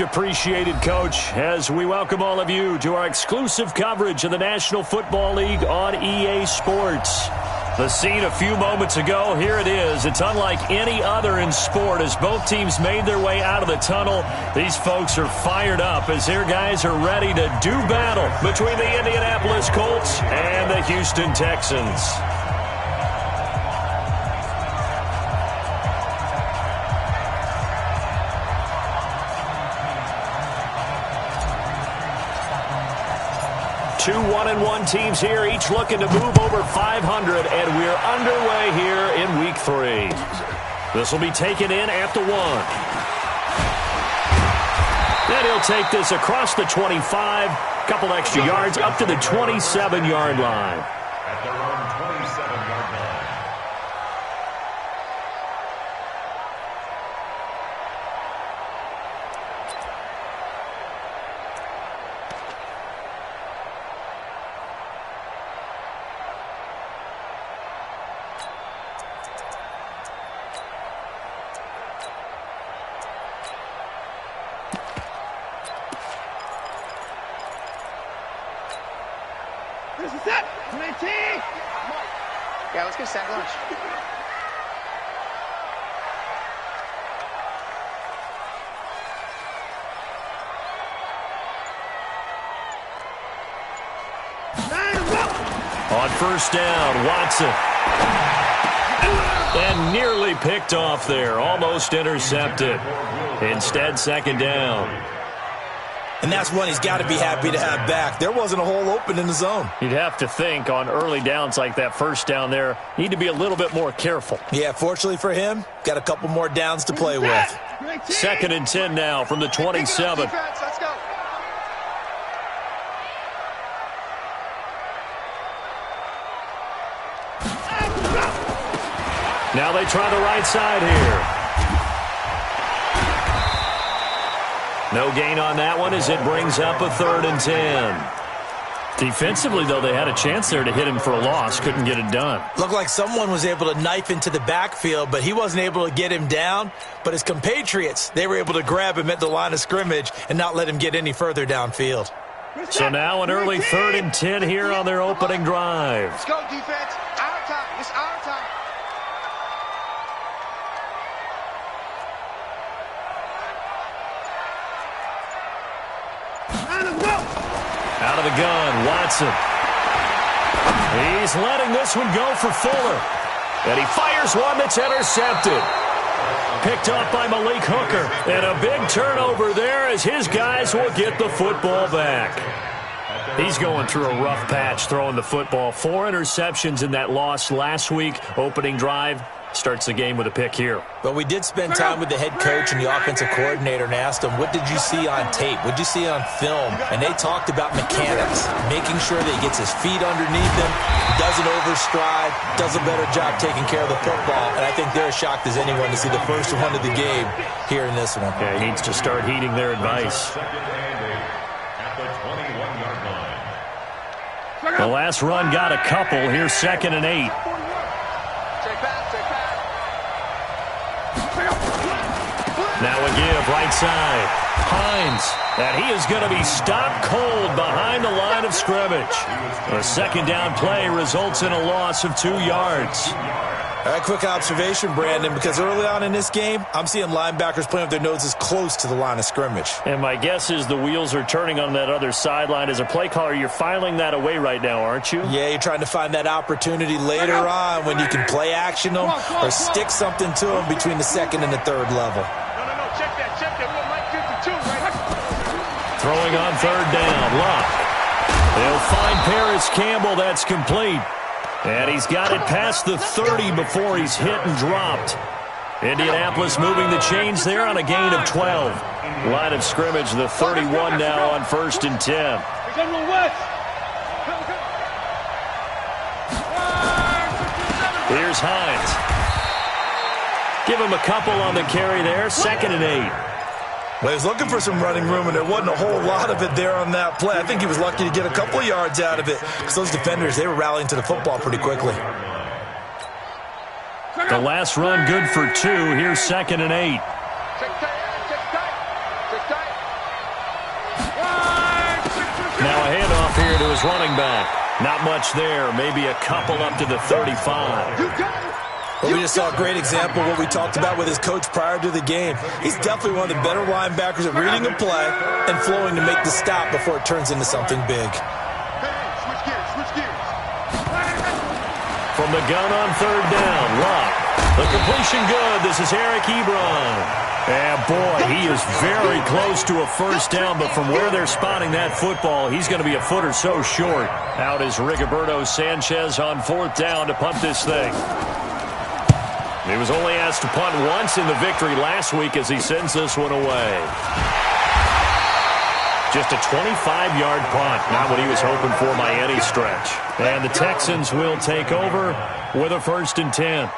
Appreciated, Coach, as we welcome all of you to our exclusive coverage of the National Football League on EA Sports. The scene a few moments ago, here it is. It's unlike any other in sport as both teams made their way out of the tunnel. These folks are fired up as their guys are ready to do battle between the Indianapolis Colts and the Houston Texans. Two 1-1 teams here, each looking to move over 500, and we're underway here in Week 3. This will be taken in at the 1. Then he'll take this across the 25, couple extra yards up to the 27-yard line. At their own 27-yard line. Yeah, let's get sack lunch. On first down, Watson. And nearly picked off there, almost intercepted. Instead, second down. And that's one he's got to be happy to have back. There wasn't a hole open in the zone. You'd have to think on early downs like that first down there, need to be a little bit more careful. Yeah, fortunately for him, got a couple more downs to play with. Second and 10 now from the 27. Let's go. Now they try the right side here. No gain on that one as it brings up a 3rd and 10. Defensively, though, they had a chance there to hit him for a loss. Couldn't get it done. Looked like someone was able to knife into the backfield, but he wasn't able to get him down. But his compatriots, they were able to grab him at the line of scrimmage and not let him get any further downfield. So now an early 3rd and 10 here on their opening drive. Let's go, defense. Our time. It's our time. Out of the gun, Watson. He's letting this one go for Fuller. And he fires one that's intercepted. Picked off by Malik Hooker. And a big turnover there as his guys will get the football back. He's going through a rough patch throwing the football. 4 interceptions in that loss last week. Opening drive. Starts the game with a pick here. But we did spend time with the head coach and the offensive coordinator and asked them, what did you see on tape? What did you see on film? And they talked about mechanics, making sure that he gets his feet underneath him, doesn't overstride, does a better job taking care of the football. And I think they're as shocked as anyone to see the first one of the game here in this one. Yeah, he needs to start heeding their advice. The last run got a couple. Here's 2nd and 8. Now a give, right side. Hines, and he is going to be stopped cold behind the line of scrimmage. A second down play results in a loss of 2 yards. All right, quick observation, Brandon, because early on in this game, I'm seeing linebackers playing with their noses close to the line of scrimmage. And my guess is the wheels are turning on that other sideline. As a play caller, you're filing that away right now, aren't you? Yeah, you're trying to find that opportunity later on when you can play action them or stick something to them between the 2nd and the 3rd level. Check that. We're Mike 52, right? Throwing on 3rd down, Luck. They'll find Paris Campbell. That's complete. And he's got it past the 30 before he's hit and dropped. Indianapolis moving the chains there on a gain of 12. Line of scrimmage, the 31 now on 1st and 10. Here's Hines. Give him a couple on the carry there. 2nd and 8. Well, he was looking for some running room, and there wasn't a whole lot of it there on that play. I think he was lucky to get a couple of yards out of it because those defenders, they were rallying to the football pretty quickly. The last run good for 2. Here's 2nd and 8. his running back. Not much there. Maybe a couple up to the 35. Well, we just saw a great example of what we talked about with his coach prior to the game. He's definitely one of the better linebackers at reading a play and flowing to make the stop before it turns into something big. Switch gears. From the gun on third down, Luck. The completion good. This is Eric Ebron. And boy, he is very close to a first down, but from where they're spotting that football, he's going to be a foot or so short. Out is Rigoberto Sanchez on fourth down to punt this thing. He was only asked to punt once in the victory last week as he sends this one away. Just a 25-yard punt, not what he was hoping for by any stretch. And the Texans will take over with a 1st and 10.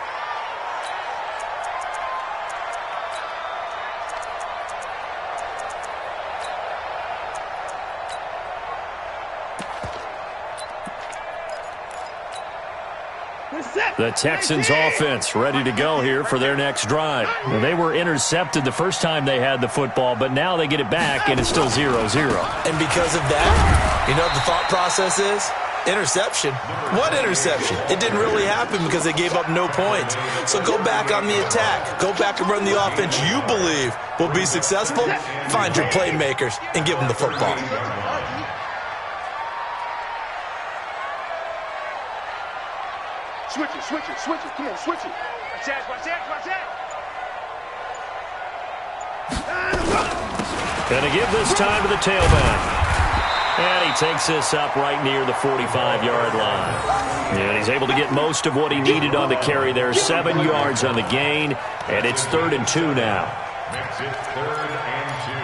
The Texans offense ready to go here for their next drive. Now, they were intercepted the first time they had the football, but now they get it back, and it's still 0-0. And because of that, you know what the thought process is? Interception. What interception? It didn't really happen because they gave up no points. So go back on the attack. Go back and run the offense you believe will be successful. Find your playmakers and give them the football. Switch it. Come on, switch it. Watch that. Going to give this time to the tailback. And he takes this up right near the 45-yard line. And he's able to get most of what he needed on the carry there. 7 yards on the gain, and it's 3rd and 2 now. Makes it 3rd and 2.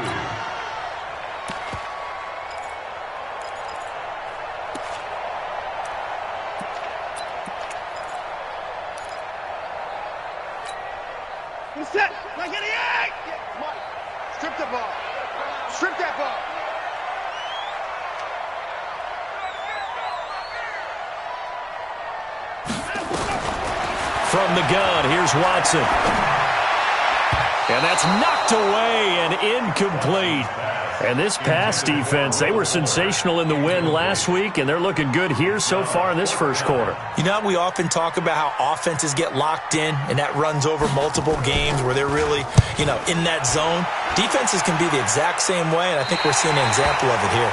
Set. Like any egg. Mike, strip the ball. Strip that ball. From the gun, here's Watson. And that's knocked away and incomplete. And this pass defense, they were sensational in the win last week, and they're looking good here so far in this first quarter. You know, we often talk about how offenses get locked in, and that runs over multiple games where they're really, in that zone. Defenses can be the exact same way, and I think we're seeing an example of it here.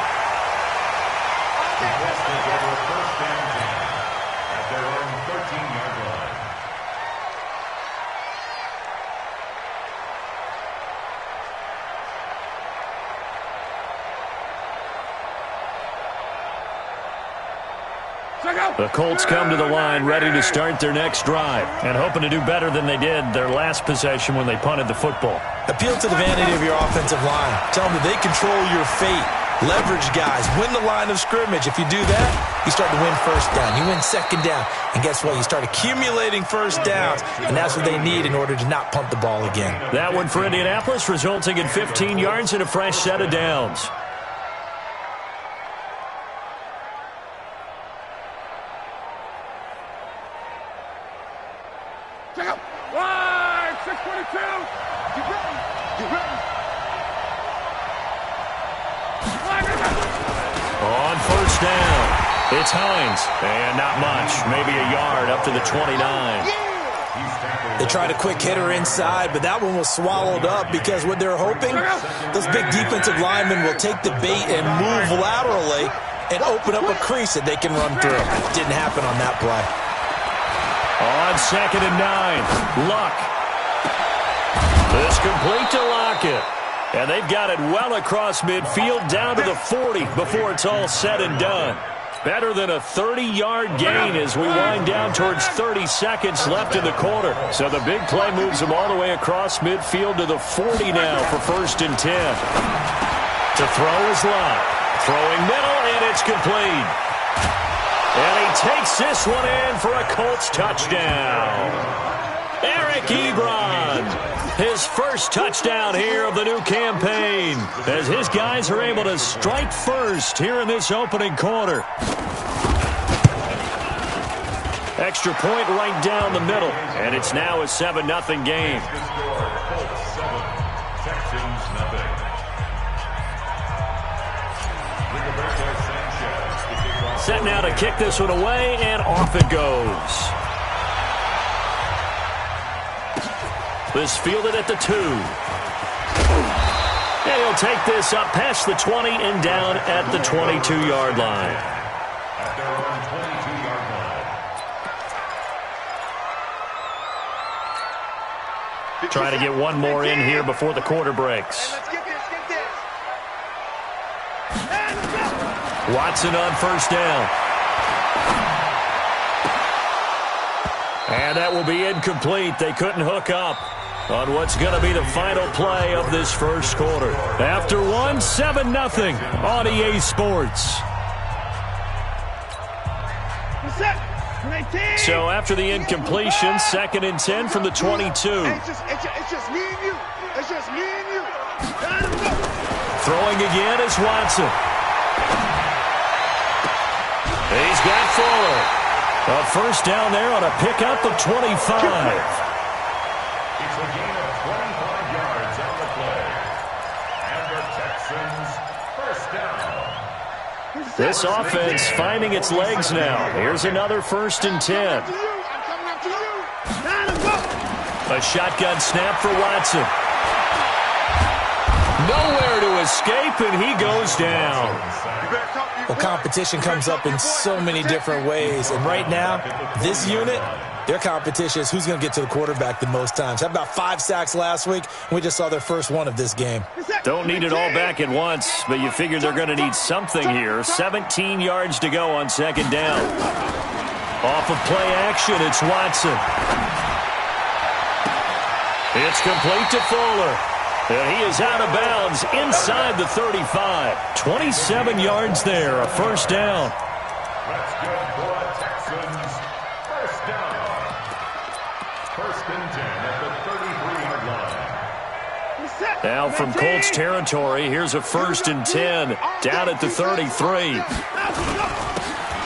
Contested over a 1st and 10 at their own 13-yard line. The Colts come to the line ready to start their next drive and hoping to do better than they did their last possession when they punted the football. Appeal to the vanity of your offensive line. Tell them that they control your fate. Leverage guys. Win the line of scrimmage. If you do that, you start to win first down. You win second down. And guess what? You start accumulating first downs. And that's what they need in order to not punt the ball again. That one for Indianapolis, resulting in 15 yards and a fresh set of downs. Check out. Line 622. Get ready. On first down, it's Hines. And not much. Maybe a yard up to the 29. They tried a quick hitter inside, but that one was swallowed up because what they're hoping, those big defensive linemen will take the bait and move laterally and open up a crease that they can run through. Didn't happen on that play. On 2nd and 9, Luck. This complete to Lockett. And they've got it well across midfield down to the 40 before it's all said and done. Better than a 30-yard gain as we wind down towards 30 seconds left in the quarter. So the big play moves them all the way across midfield to the 40 now for 1st and 10. To throw is Luck. Throwing middle, and it's complete. And he takes this one in for a Colts touchdown. Eric Ebron, his first touchdown here of the new campaign, as his guys are able to strike first here in this opening quarter. Extra point right down the middle, and it's now a 7-0 game. Colts 7, Texans 0. Rigoberto Sanchez, the kicker. Set now to kick this one away, and off it goes. This fielded at the 2. And he'll take this up past the 20 and down at the 22-yard line. At their own 22-yard line. Trying to get one more in here before the quarter breaks. Let's get this, get this. Watson on first down. And that will be incomplete. They couldn't hook up on what's going to be the final play of this first quarter. After one, 7-0 on EA Sports. So after the incompletion, 2nd and 10 from the 22. It's just me and you. It's just me and you. Throwing again is Watson. He's got Fuller. A first down there on a pickup of 25. It's a gain of 25 yards on the play. And the Texans first down. This offense finding its legs now. Here's another 1st and 10. A shotgun snap for Watson. Nowhere to escape, and he goes down. Well, competition comes up in so many different ways. And right now, this unit, their competition is who's going to get to the quarterback the most times. Had about 5 sacks last week, and we just saw their first one of this game. Don't need it all back at once, but you figure they're going to need something here. 17 yards to go on 2nd down. Off of play action, it's Watson. It's complete to Fuller. And he is out of bounds inside the 35. 27 yards there, a first down. That's good for the Texans. First down. 1st and 10 at the 33-yard line. Now from Colts territory, here's a 1st and 10 down at the 33.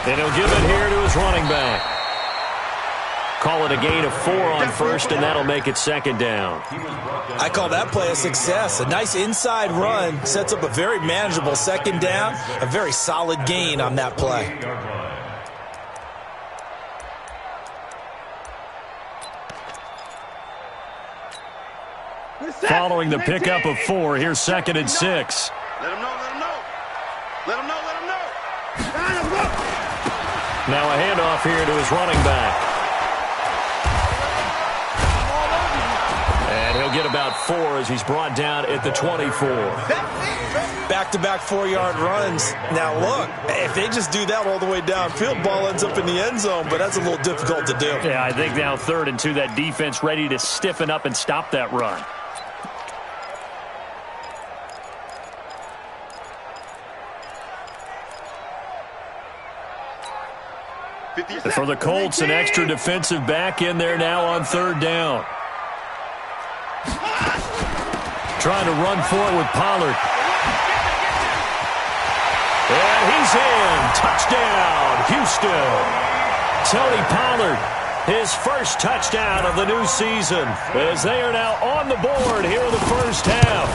And he'll give it here to his running back. Call it a gain of 4 on 1st, and that'll make it 2nd down. I call that play a success. A nice inside run sets up a very manageable 2nd down. A very solid gain on that play. Following the pickup of 4, here's 2nd and 6. Let him know, let him know. Let him know, let him know. Now a handoff here to his running back. And he'll get about 4 as he's brought down at the 24. Back-to-back 4-yard runs. Now, look, if they just do that all the way downfield, ball ends up in the end zone, but that's a little difficult to do. Yeah, I think now 3rd and 2, that defense ready to stiffen up and stop that run. For the Colts, an extra defensive back in there now on 3rd down. Trying to run for it with Pollard. And he's in. Touchdown, Houston. Tony Pollard, his first touchdown of the new season, as they are now on the board here in the first half.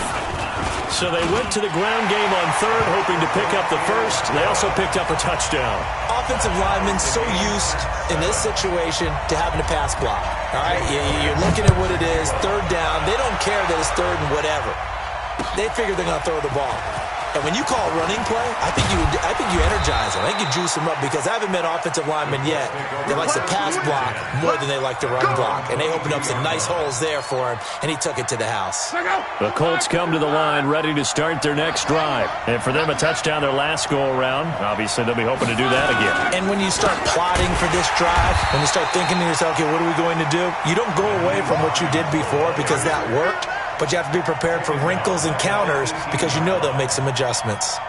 So they went to the ground game on 3rd, hoping to pick up the 1st. They also picked up a touchdown. Offensive linemen so used in this situation to having to pass block. All right, you're looking at what it is, 3rd down. They don't care that it's 3rd and whatever. They figure they're going to throw the ball. And when you call a running play, I think you energize them. I think you juice them up because I haven't met offensive linemen yet that likes to pass block more than they like to run block. And they opened up some nice holes there for him, and he took it to the house. The Colts come to the line ready to start their next drive. And for them, a touchdown their last go-around. Obviously, they'll be hoping to do that again. And when you start plotting for this drive, when you start thinking to yourself, okay, what are we going to do? You don't go away from what you did before because that worked. But you have to be prepared for wrinkles and counters because you know they'll make some adjustments.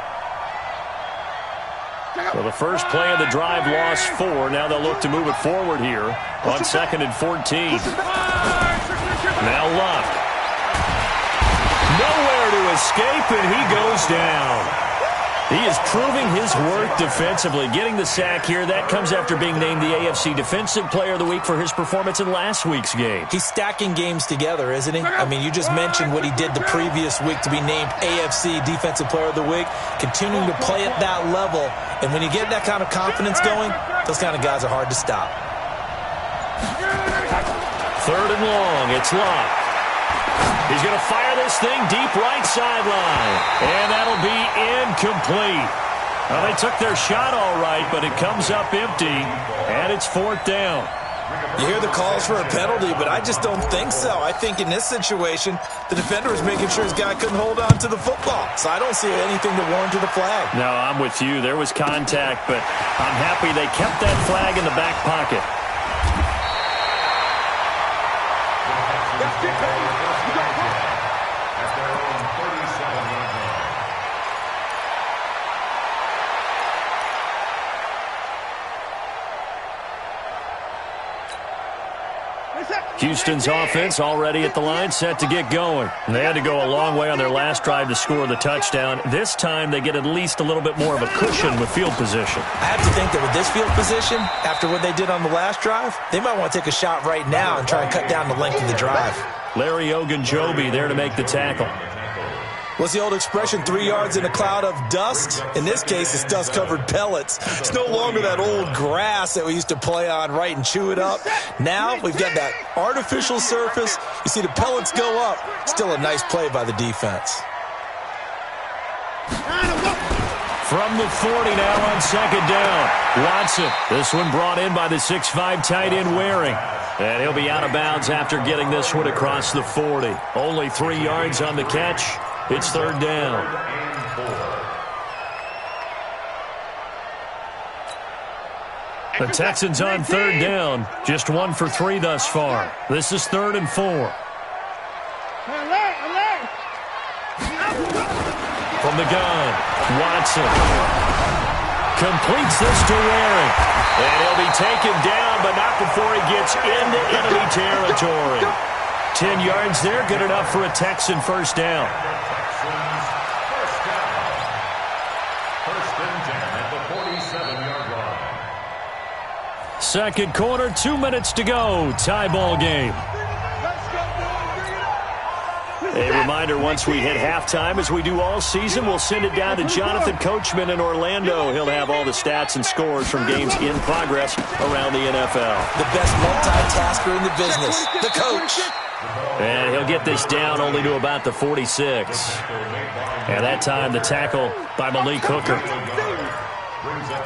Well, the first play of the drive lost 4. Now they'll look to move it forward here on 2nd and 14. Now Luck. Nowhere to escape, and he goes down. He is proving his worth defensively. Getting the sack here, that comes after being named the AFC Defensive Player of the Week for his performance in last week's game. He's stacking games together, isn't he? I mean, you just mentioned what he did the previous week to be named AFC Defensive Player of the Week, continuing to play at that level. And when you get that kind of confidence going, those kind of guys are hard to stop. 3rd and long. It's Locke. He's going to fire this thing deep right sideline. And that'll be incomplete. Well, they took their shot all right, but it comes up empty, and it's 4th down. You hear the calls for a penalty, but I just don't think so. I think in this situation, the defender was making sure his guy couldn't hold on to the football. So I don't see anything to warrant the flag. No, I'm with you. There was contact, but I'm happy they kept that flag in the back pocket. Houston's offense already at the line, set to get going. They had to go a long way on their last drive to score the touchdown. This time they get at least a little bit more of a cushion with field position. I have to think that with this field position, after what they did on the last drive, they might want to take a shot right now and try and cut down the length of the drive. Larry Ogunjobi there to make the tackle. What's the old expression, 3 yards in a cloud of dust? In this case, it's dust-covered pellets. It's no longer that old grass that we used to play on, right, and chew it up. Now we've got that artificial surface. You see the pellets go up. Still a nice play by the defense. From the 40 now on 2nd down. Watson, this one brought in by the 6'5" tight end Waring. And he'll be out of bounds after getting this one across the 40. Only 3 yards on the catch. It's 3rd down. The Texans on 3rd down. Just 1 for 3 thus far. This is 3rd and 4. From the gun, Watson completes this to Waring. And he'll be taken down, but not before he gets into enemy territory. 10 yards there, good enough for a Texan first down. Second quarter, 2 minutes to go. Tie ball game. A reminder, once we hit halftime, as we do all season, we'll send it down to Jonathan Coachman in Orlando. He'll have all the stats and scores from games in progress around the NFL. The best multitasker in the business, the coach. And he'll get this down only to about the 46. And that time, the tackle by Malik Hooker.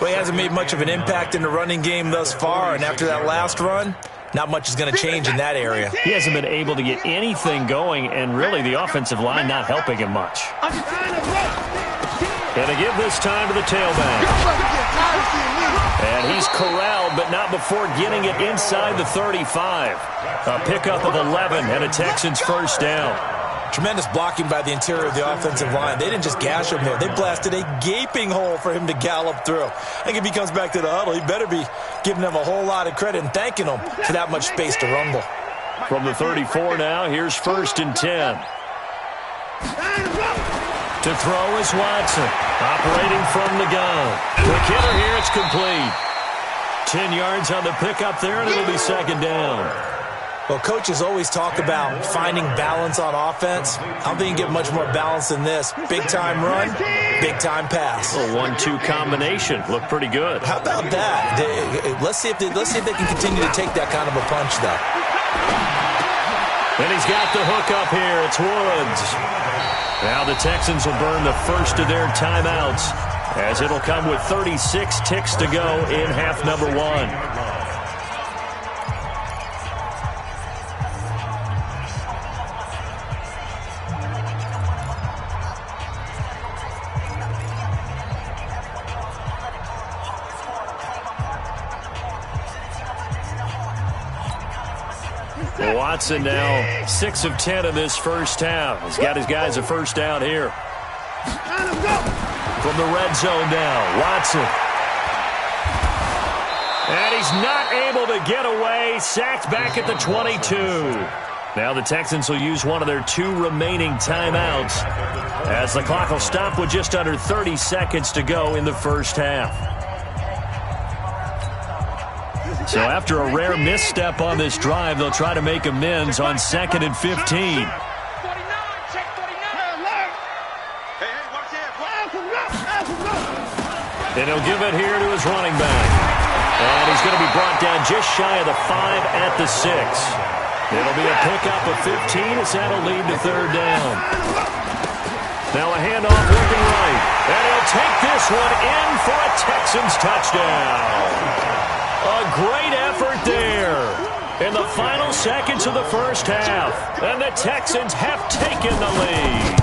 Well, he hasn't made much of an impact in the running game thus far, and after that last run, not much is going to change in that area. He hasn't been able to get anything going, and really the offensive line not helping him much. And they give this time to the tailback. And he's corralled, but not before getting it inside the 35. A pickup of 11 and a Texans first down. Tremendous blocking by the interior of the offensive line. They didn't just gash him there. They blasted a gaping hole for him to gallop through. I think if he comes back to the huddle, he better be giving them a whole lot of credit and thanking them for that much space to rumble. From the 34 now, here's 1st and 10. To throw is Watson, operating from the gun. The killer here, it's complete. 10 yards on the pickup there, and it'll be 2nd down. Well, coaches always talk about finding balance on offense. I don't think you get much more balance than this. Big-time run, big-time pass. A 1-2 combination. Looked pretty good. How about that? Let's see if they can continue to take that kind of a punch, though. And he's got the hook up here. It's Woods. Now the Texans will burn the first of their timeouts, as it'll come with 36 ticks to go in half number 1. Watson now 6 of 10 in this first half. He's got his guys a first down here. From the red zone now, Watson. And he's not able to get away. Sacked back at the 22. Now the Texans will use one of their 2 remaining timeouts as the clock will stop with just under 30 seconds to go in the first half. So after a rare misstep on this drive, they'll try to make amends on 2nd and 15. And he'll give it here to his running back. And he's going to be brought down just shy of the 5 at the 6. It'll be a pickup of 15 as that'll lead to 3rd down. Now a handoff looking right. And he'll take this one in for a Texans touchdown. A great effort there in the final seconds of the first half. And the Texans have taken the lead.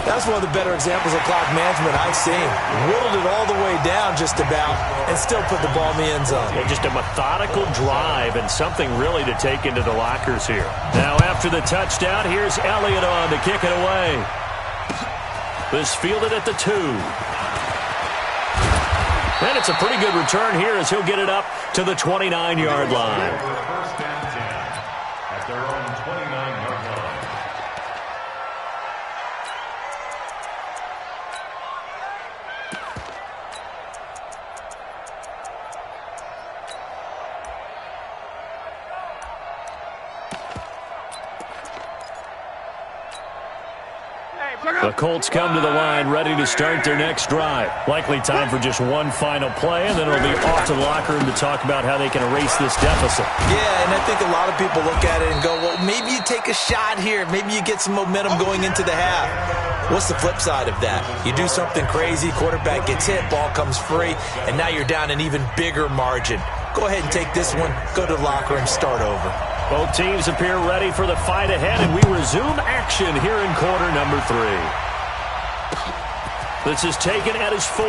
That's one of the better examples of clock management I've seen. Whittled it all the way down just about and still put the ball in the end zone. Yeah, just a methodical drive and something really to take into the lockers here. Now after the touchdown, here's Elliott on to kick it away. This fielded at the 2. And it's a pretty good return here as he'll get it up to the 29-yard line. First down 10 at their own 29-yard line. The Colts come to the line ready to start their next drive. Likely time for just one final play, and then it'll be off to the locker room to talk about how they can erase this deficit. Yeah, and I think a lot of people look at it and go, well, maybe you take a shot here. Maybe you get some momentum going into the half. What's the flip side of that? You do something crazy, quarterback gets hit, ball comes free, and now you're down an even bigger margin. Go ahead and take this one, go to the locker room, start over. Both teams appear ready for the fight ahead, and we resume action here in quarter number 3. This is taken at his 4.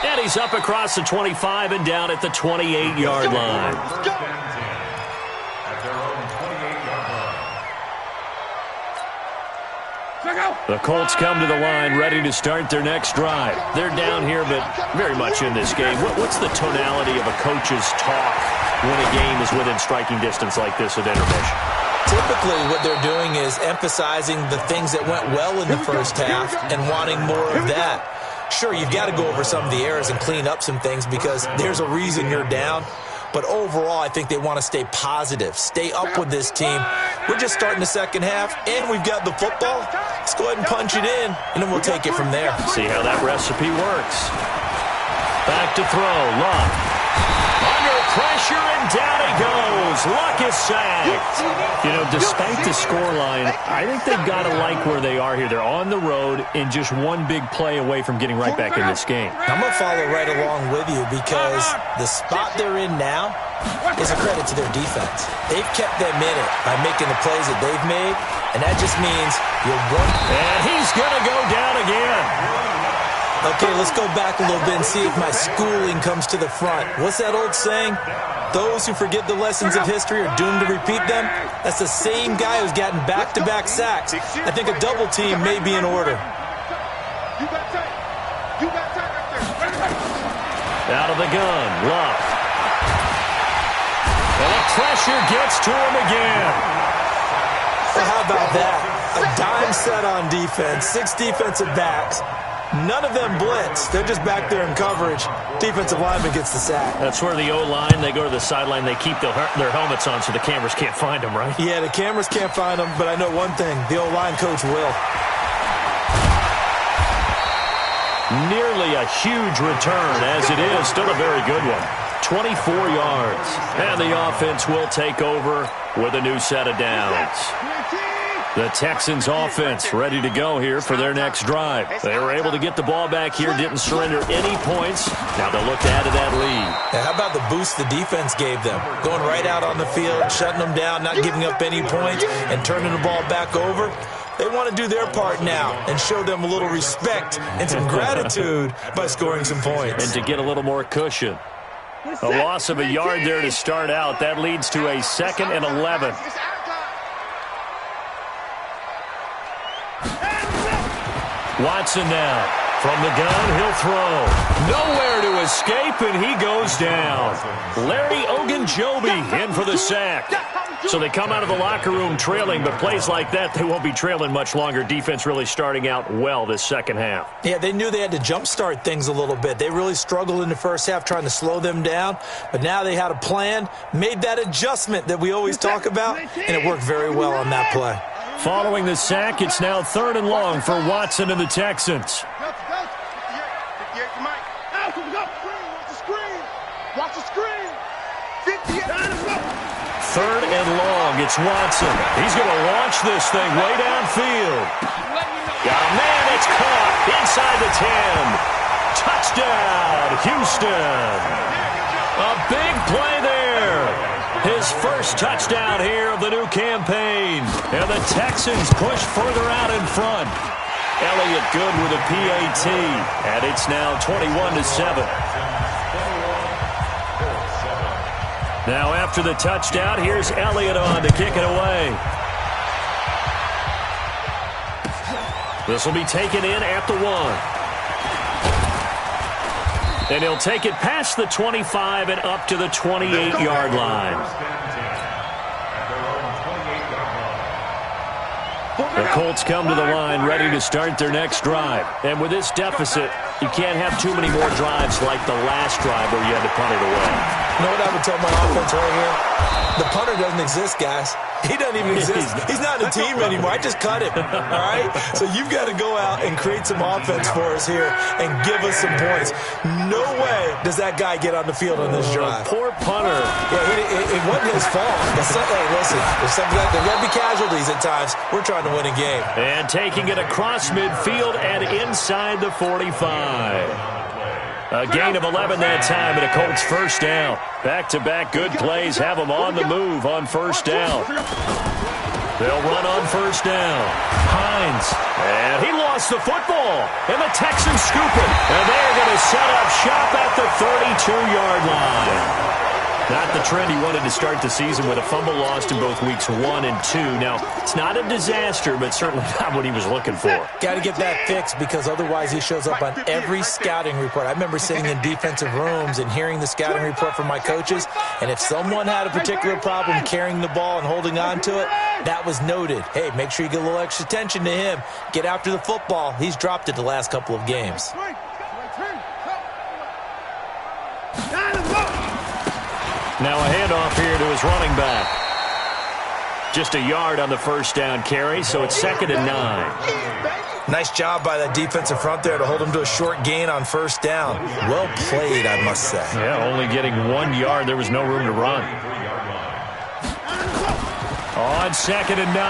And he's up across the 25 and down at the 28-yard line. First down 10 at their own 28-yard line. The Colts come to the line ready to start their next drive. They're down here, but very much in this game. What's the tonality of a coach's talk when a game is within striking distance like this at intermission? Typically, what they're doing is emphasizing the things that went well in the first half and wanting more of that. Sure, you've got to go over some of the errors and clean up some things because there's a reason you're down. But overall, I think they want to stay positive, stay up with this team. We're just starting the second half, and we've got the football. Let's go ahead and punch it in, and then we'll take it from there. See how that recipe works. Back to throw, Luck. Under pressure, and down he goes. Luck is sacked. You know, despite the scoreline, I think they've got to like where they are here. They're on the road and just one big play away from getting right back in this game. I'm going to follow right along with you because the spot they're in now is a credit to their defense. They've kept them in it by making the plays that they've made, and that just means you're one. And he's going to go down again. Okay, let's go back a little bit and see if my schooling comes to the front. What's that old saying? Those who forget the lessons of history are doomed to repeat them. That's the same guy who's gotten back-to-back sacks. I think a double team may be in order. Out of the gun, Luck. And the pressure gets to him again. Well, how about that? A dime set on defense, 6 defensive backs. None of them blitz. They're just back there in coverage. Defensive lineman gets the sack. That's where the O-line, they go to the sideline, they keep their helmets on so the cameras can't find them, right? Yeah, the cameras can't find them, but I know one thing. The O-line coach will. Nearly a huge return, as it is. Still a very good one. 24 yards. And the offense will take over with a new set of downs. The Texans offense ready to go here for their next drive. They were able to get the ball back here, didn't surrender any points. Now they'll look to add to that lead. Now, how about the boost the defense gave them? Going right out on the field, shutting them down, not giving up any points, and turning the ball back over. They want to do their part now and show them a little respect and some gratitude by scoring some points. And to get a little more cushion. A loss of a yard there to start out. That leads to a 2nd and 11. Watson now From the gun, he'll throw. Nowhere to escape, and he goes down. Larry Ogunjobi in for the sack. So they come out of the locker room trailing, but plays like that, they won't be trailing much longer. Defense really starting out well this second half. Yeah, they knew they had to jumpstart things a little bit. They really struggled in the first half trying to slow them down, but now they had a plan, made that adjustment that we always talk about, and it worked very well on that play. Following the sack, it's now 3rd and long for Watson and the Texans. Watch the screen. 58. 3rd and long, it's Watson. He's going to launch this thing way downfield. Oh, man, it's caught inside the 10. Touchdown, Houston. A big play there. His first touchdown here of the new campaign. And the Texans push further out in front. Elliott good with a PAT. And it's now 21-7. Now after the touchdown, here's Elliott on to kick it away. This will be taken in at the 1. And he'll take it past the 25 and up to the 28-yard line. The Colts come to the line ready to start their next drive. And with this deficit, you can't have too many more drives like the last drive where you had to punt it away. You know what I would tell my offense right here? The punter doesn't exist, guys. He doesn't even exist. He's not a team anymore. I just cut him, all right? So you've got to go out and create some offense for us here and give us some points. No way does that guy get on the field on this drive. Poor punter. Yeah, it wasn't his fault. Hey, listen, there's going to be casualties at times. We're trying to win a game. And taking it across midfield and inside the 45. A gain of 11 that time and a Colts first down. Back-to-back good plays have them on the move on first down. They'll run on first down. Hines. And he lost the football. And the Texans scoop it. And they're going to set up shop at the 32-yard line. Not the trend he wanted to start the season with a fumble lost in both weeks 1 and 2. Now, it's not a disaster, but certainly not what he was looking for. Got to get that fixed because otherwise he shows up on every scouting report. I remember sitting in defensive rooms and hearing the scouting report from my coaches, and if someone had a particular problem carrying the ball and holding on to it, that was noted. Hey, make sure you get a little extra attention to him. Get after the football. He's dropped it the last couple of games. Now a handoff here to his running back. Just a yard on the first down carry, so it's 2nd and 9. Nice job by that defensive front there to hold him to a short gain on first down. Well played, I must say. Yeah, only getting 1 yard. There was no room to run. On 2nd and 9,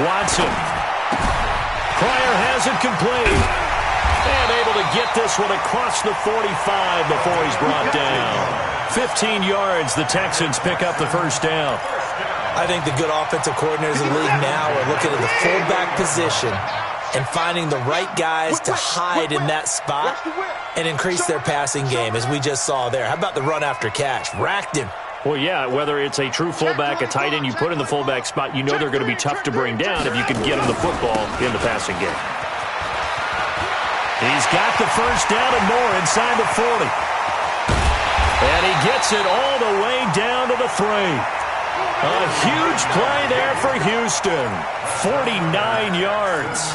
Watson. Pryor has it complete. And able to get this one across the 45 before he's brought down. 15 yards, the Texans pick up the first down. I think the good offensive coordinators in the league now are looking at the fullback position and finding the right guys to hide in that spot and increase their passing game, as we just saw there. How about the run after catch? Racked him. Well, yeah, whether it's a true fullback, a tight end you put in the fullback spot, you know they're going to be tough to bring down if you can get them the football in the passing game. He's got the first down and more inside the 40. And he gets it all the way down to the 3. A huge play there for Houston. 49 yards.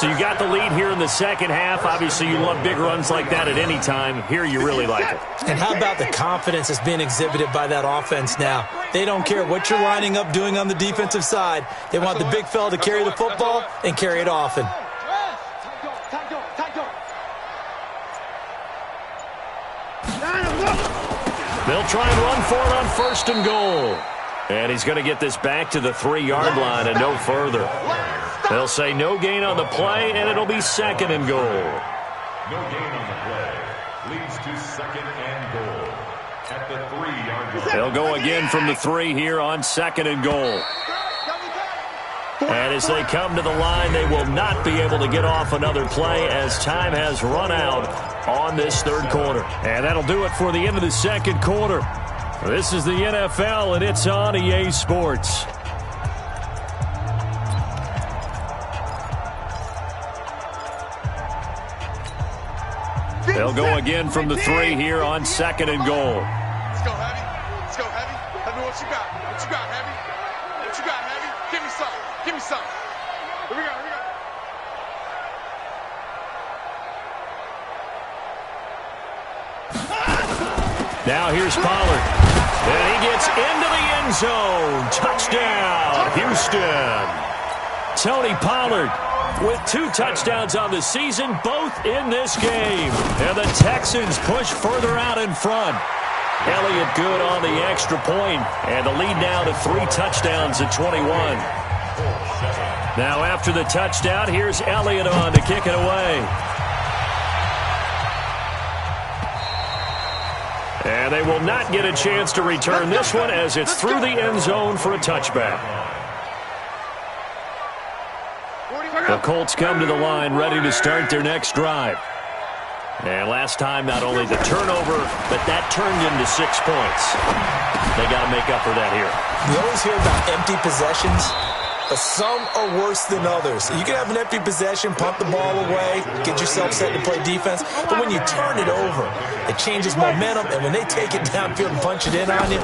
So you got the lead here in the second half. Obviously, you love big runs like that at any time. Here, you really like it. And how about the confidence that's being exhibited by that offense now? They don't care what you're lining up doing on the defensive side. They want the big fella to carry the football and carry it often. They'll try and run for it on 1st and goal. And he's going to get this back to the 3-yard line and no further. They'll say no gain on the play, and it'll be 2nd and goal. No gain on the play. Leads to 2nd and goal at the 3-yard line. They'll go again from the 3 here on 2nd and goal. And as they come to the line, they will not be able to get off another play as time has run out on this 3rd quarter. And that'll do it for the end of the 2nd quarter. This is the NFL, and it's on EA Sports. They'll go again from the 3 here on 2nd and goal. Let's go, Heavy. Let's go, Heavy. Let me know what you got. What you got, Heavy? What you got, Heavy? Give me some. Give me some. Here we go. Here we go. Now here's Pollard. And he gets into the end zone. Touchdown, Houston. Tony Pollard with 2 touchdowns on the season, both in this game. And the Texans push further out in front. Elliott good on the extra point, and the lead now to 3 touchdowns at 21. Now after the touchdown, here's Elliott on to kick it away. And they will not get a chance to return this one as it's through the end zone for a touchback. The Colts come to the line ready to start their next drive. And last time, not only the turnover, but that turned into 6 points. They got to make up for that here. We always hear about empty possessions, but some are worse than others. You can have an empty possession, pump the ball away, get yourself set to play defense, but when you turn it over, it changes momentum, and when they take it downfield and punch it in on you,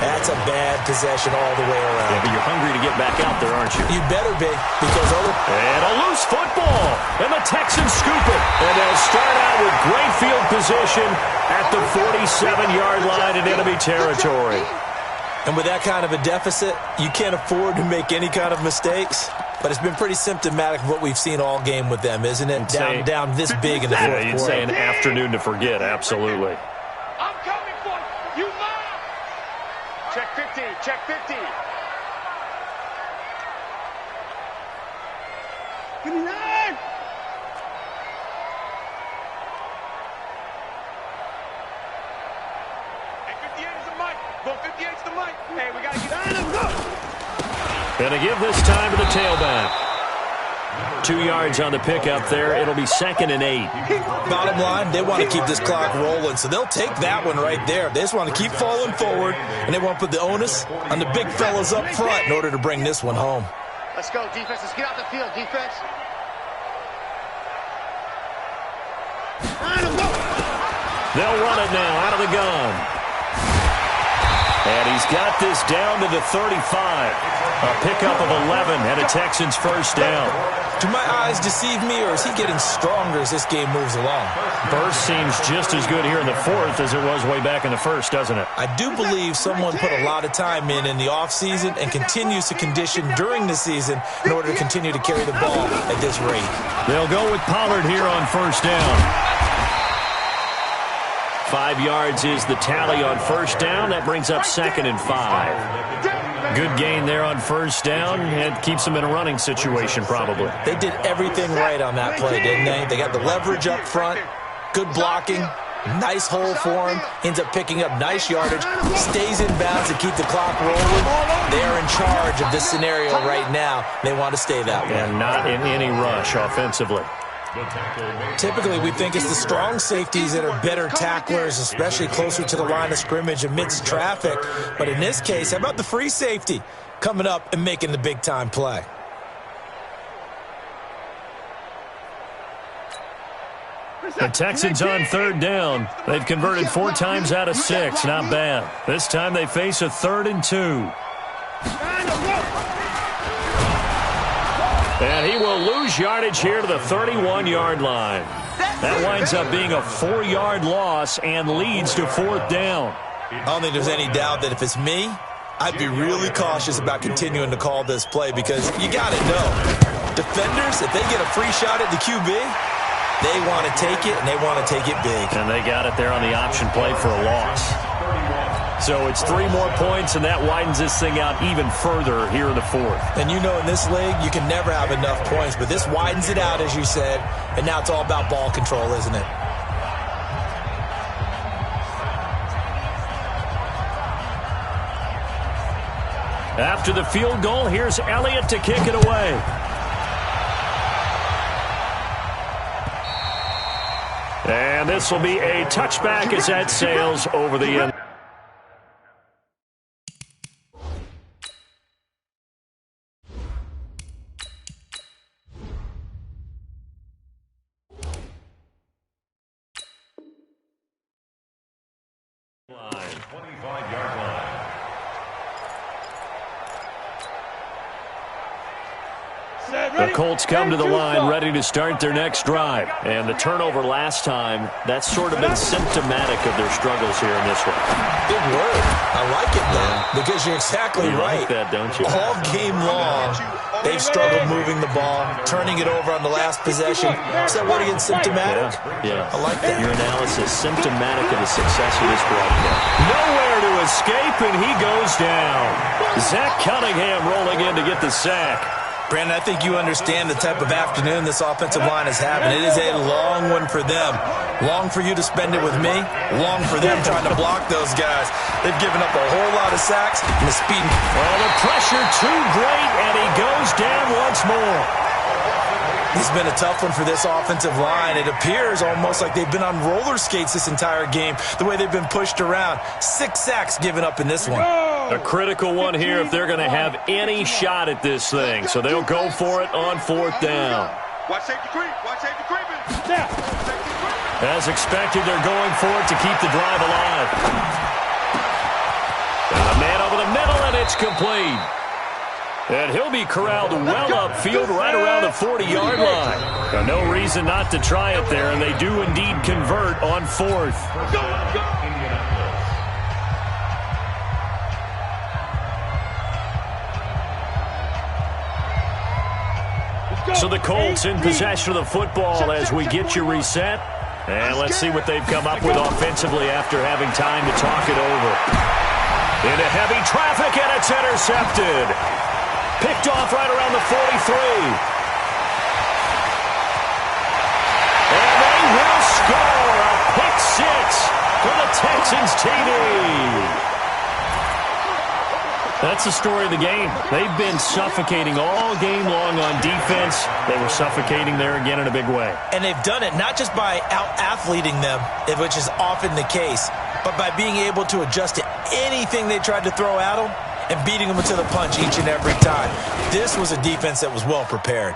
that's a bad possession all the way around. Yeah, but you're hungry to get back out there, aren't you? You better be, because other... And a loose football, and the Texans scoop it. And they'll start out with great field position at the 47-yard line in enemy territory. And with that kind of a deficit, you can't afford to make any kind of mistakes. But it's been pretty symptomatic of what we've seen all game with them, isn't it? Down this big in the fourth quarter. You'd say an afternoon to forget, absolutely. I'm coming for you. You mom. Check 50. Check 50. Give me 9. Hey, 58 is the mic. Go 58 is the mic. Hey, we got to get on him. Go. Going to give this time to the tailback. 2 yards on the pickup there. It'll be 2nd and 8. Bottom line, they want to keep this clock rolling, so they'll take that one right there. They just want to keep falling forward, and they want to put the onus on the big fellas up front in order to bring this one home. Let's go, defense. Let's get out the field, defense. They'll run it now out of the gun. And he's got this down to the 35. A pickup of 11 and a Texans first down. Do my eyes deceive me, or is he getting stronger as this game moves along? Burst seems just as good here in the fourth as it was way back in the first, doesn't it? I do believe someone put a lot of time in the offseason and continues to condition during the season in order to continue to carry the ball at this rate. They'll go with Pollard here on first down. 5 yards is the tally on first down. That brings up 2nd and 5. Good gain there on first down. It keeps them in a running situation probably. They did everything right on that play, didn't they? They got the leverage up front, good blocking, nice hole for him, ends up picking up nice yardage, stays in bounds to keep the clock rolling. They are in charge of this scenario right now. They want to stay that way. And not in any rush offensively. Typically, we think it's the strong safeties that are better tacklers, especially closer to the line of scrimmage amidst traffic. But in this case, how about the free safety coming up and making the big-time play? The Texans on third down. They've converted 4 times out of 6. Not bad. This time they face a 3rd and 2. And he will lose yardage here to the 31-yard line. That winds up being a 4-yard loss and leads to 4th down. I don't think there's any doubt that if it's me, I'd be really cautious about continuing to call this play because you got to know, defenders, if they get a free shot at the QB, they want to take it, and they want to take it big. And they got it there on the option play for a loss. So it's 3 more points, and that widens this thing out even further here in the 4th. And you know in this league, you can never have enough points, but this widens it out, as you said, and now it's all about ball control, isn't it? After the field goal, here's Elliott to kick it away. And this will be a touchback as that sails over the end. The Colts come to the line ready to start their next drive. And the turnover last time, that's sort of been symptomatic of their struggles here in this one. Big word. I like it, though, because you're exactly right. Like that, don't you? All game long, they've struggled moving the ball, turning it over on the last possession. Is that word again, symptomatic? Yeah. I like that. Your analysis, symptomatic of the success of this broadcast. Nowhere to escape, and he goes down. Zach Cunningham rolling in to get the sack. Brandon, I think you understand the type of afternoon this offensive line is having. It is a long one for them. Long for you to spend it with me. Long for them trying to block those guys. They've given up a whole lot of sacks and the speed. Well, the pressure too great, and he goes down once more. It's been a tough one for this offensive line. It appears almost like they've been on roller skates this entire game, the way they've been pushed around. 6 sacks given up in this one. A critical one here if they're going to have any shot at this thing. So they'll go for it on 4th down. Watch safety creep. Watch safety creeping. As expected, they're going for it to keep the drive alive. And a man over the middle, and it's complete. And he'll be corralled well upfield right around the 40-yard line. Now, no reason not to try it there, and they do indeed convert on 4th. So the Colts in possession of the football as we get you reset. And let's see what they've come up with offensively after having time to talk it over. Into heavy traffic, and it's intercepted. Picked off right around the 43. And they will score a pick 6 for the Texans TD. That's the story of the game. They've been suffocating all game long on defense. They were suffocating there again in a big way. And they've done it not just by out-athleting them, which is often the case, but by being able to adjust to anything they tried to throw at them and beating them to the punch each and every time. This was a defense that was well prepared.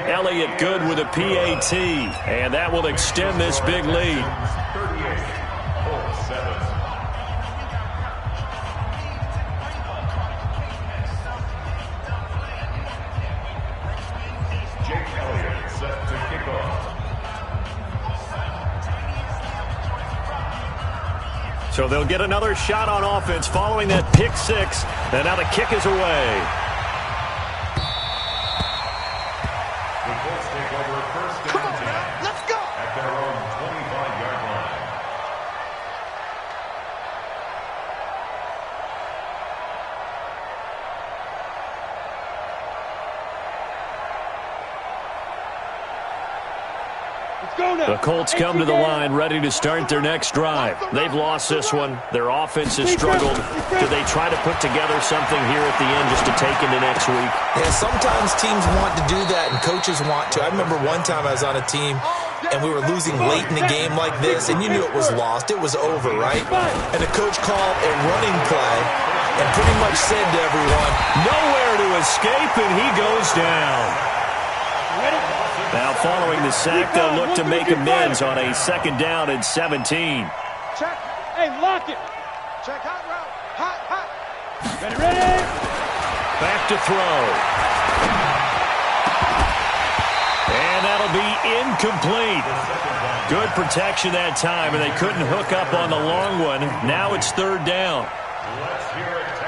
Elliott good with a PAT, and that will extend this big lead. So they'll get another shot on offense following that pick 6. And now the kick is away. The Colts take over 1st and 10. Let's go. At their own 25-yard line. The Colts come to the line ready to start their next drive. They've lost this one. Their offense has struggled. Do they try to put together something here at the end just to take into next week? Yeah, sometimes teams want to do that and coaches want to. I remember one time I was on a team and we were losing late in the game like this, and you knew it was lost. It was over, right? And the coach called a running play and pretty much said to everyone, nowhere to escape, and he goes down. Now following the sack, they'll look to make amends on a 2nd down and 17. Check. Hey, lock it. Check hot route. Hot. Ready. Back to throw. And that'll be incomplete. Good protection that time, and they couldn't hook up on the long one. Now it's 3rd down.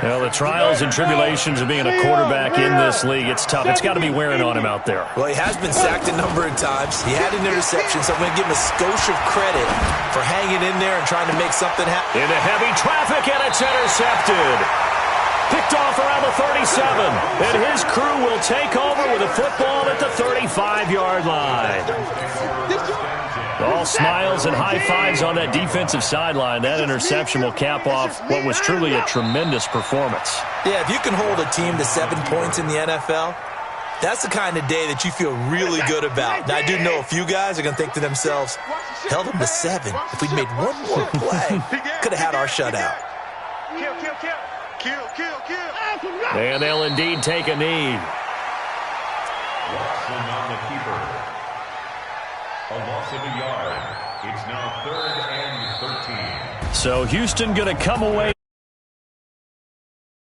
Well, the trials and tribulations of being a quarterback in this league, it's tough. It's got to be wearing on him out there. well, he has been sacked a number of times. He had an interception, so I'm going to give him a skosh of credit for hanging in there and trying to make something happen. Into heavy traffic, and it's intercepted. Picked off around the 37, and his crew will take over with a football at the 35-yard line. All smiles and high fives on that defensive sideline. That interception will cap off what was truly a tremendous performance. Yeah, if you can hold a team to 7 points in the NFL, that's the kind of day that you feel really good about. Now, I do know a few guys are going to think to themselves, held them to 7. If we'd made one more play, could have had our shutout. Kill. And they'll indeed take a knee. Watson on the keeper. A loss of a yard. It's now 3rd and 13. So Houston going to come away.